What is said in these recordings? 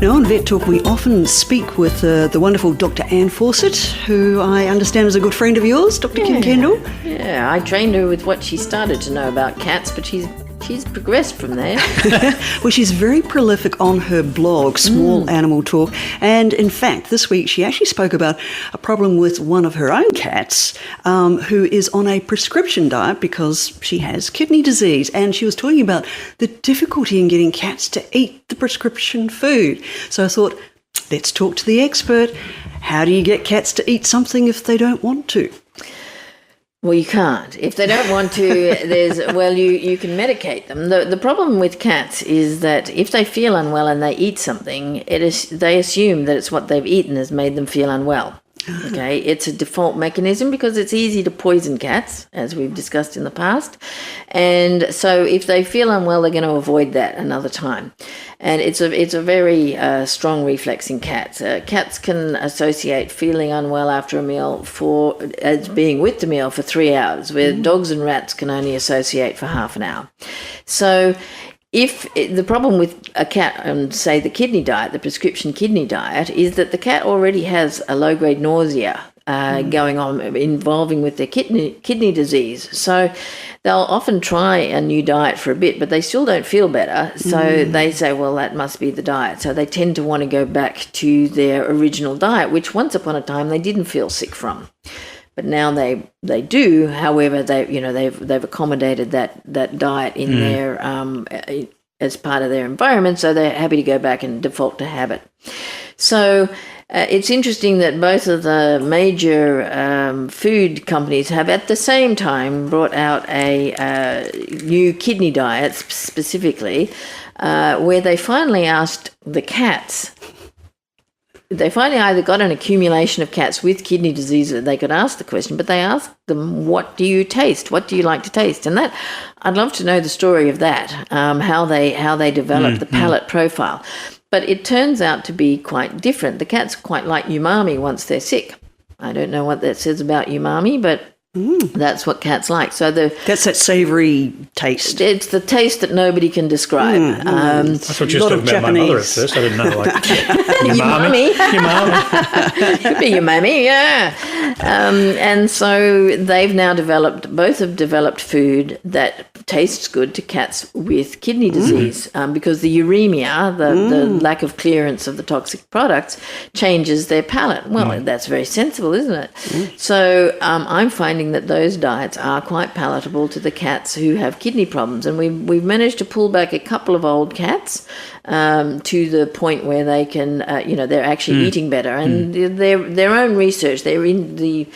Now on Vet Talk we often speak with the wonderful Dr Anne Fawcett, who I understand is a good friend of yours, Dr Kim Kendall. Yeah, I trained her with what she started to know about cats, but she's progressed from there. Well, she's very prolific on her blog, Small Animal Talk, and in fact this week she actually spoke about a problem with one of her own cats who is on a prescription diet because she has kidney disease, and she was talking about the difficulty in getting cats to eat the prescription food. So I thought, let's talk to the expert. How do you get cats to eat something if they don't want to? Well, you can't. If they don't want to, you can medicate them. The problem with cats is that if they feel unwell and they eat something, they assume that it's what they've eaten has made them feel unwell. Okay, it's a default mechanism because it's easy to poison cats, as we've discussed in the past. And so if they feel unwell, they're going to avoid that another time. And it's a very strong reflex in cats. Cats can associate feeling unwell after a meal as being with the meal for 3 hours, where dogs and rats can only associate for half an hour. So if the problem with a cat and say the kidney diet, the prescription kidney diet, is that the cat already has a low-grade nausea going on involving with their kidney disease. So they'll often try a new diet for a bit, but they still don't feel better. So they say, well, that must be the diet. So they tend to want to go back to their original diet, which once upon a time they didn't feel sick from. But now they do. However, they've accommodated that diet in their as part of their environment, so they're happy to go back and default to habit. So it's interesting that both of the major food companies have at the same time brought out a new kidney diet specifically, where they finally asked the cats. They finally either got an accumulation of cats with kidney disease that they could ask the question, but they asked them, what do you taste? What do you like to taste? And that, I'd love to know the story of that, how they developed the palate profile. But it turns out to be quite different. The cats quite like umami once they're sick. I don't know what that says about umami, but that's what cats like. So that's that savoury taste. It's the taste that nobody can describe. I thought you were talking about my mother at first. I didn't know. Umami. Umami. Could be umami, yeah. And so they've now both have developed food that tastes good to cats with kidney disease because the uremia, the lack of clearance of the toxic products, changes their palate. Well, that's very sensible, isn't it? So I'm finding that those diets are quite palatable to the cats who have kidney problems, and we've managed to pull back a couple of old cats to the point where they can, they're actually eating better, and their own research. They're in the,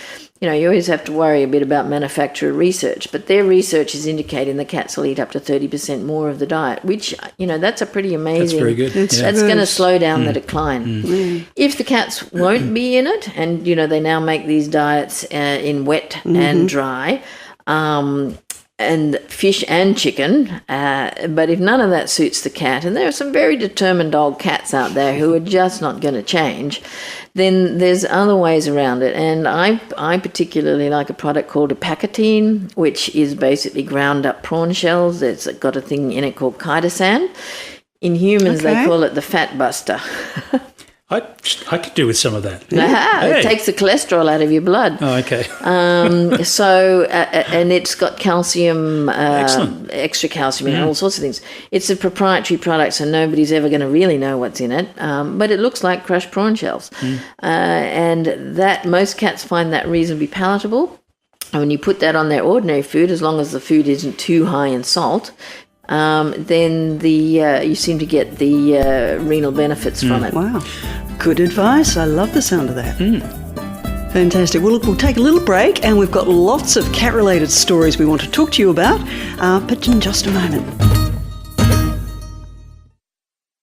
you always have to worry a bit about manufacturer research, but their research is indicating the cats will eat up to 30% more of the diet, which, that's a pretty amazing. That's very good. That's going to slow down the decline. If the cats won't be in it, and, they now make these diets in wet and dry, and fish and chicken, but if none of that suits the cat, and there are some very determined old cats out there who are just not going to change, then there's other ways around it. And I particularly like a product called apacatine, which is basically ground up prawn shells. It's got a thing in it called chitosan. In humans, they call it the fat buster. I could do with some of that. It takes the cholesterol out of your blood. Oh, okay. And it's got calcium, extra calcium and all sorts of things. It's a proprietary product, so nobody's ever going to really know what's in it. But it looks like crushed prawn shells. And that most cats find that reasonably palatable. And when you put that on their ordinary food, as long as the food isn't too high in salt, then you seem to get the renal benefits from it. Wow. Good advice. I love the sound of that. Fantastic. Well, look, we'll take a little break, and we've got lots of cat-related stories we want to talk to you about, but in just a moment.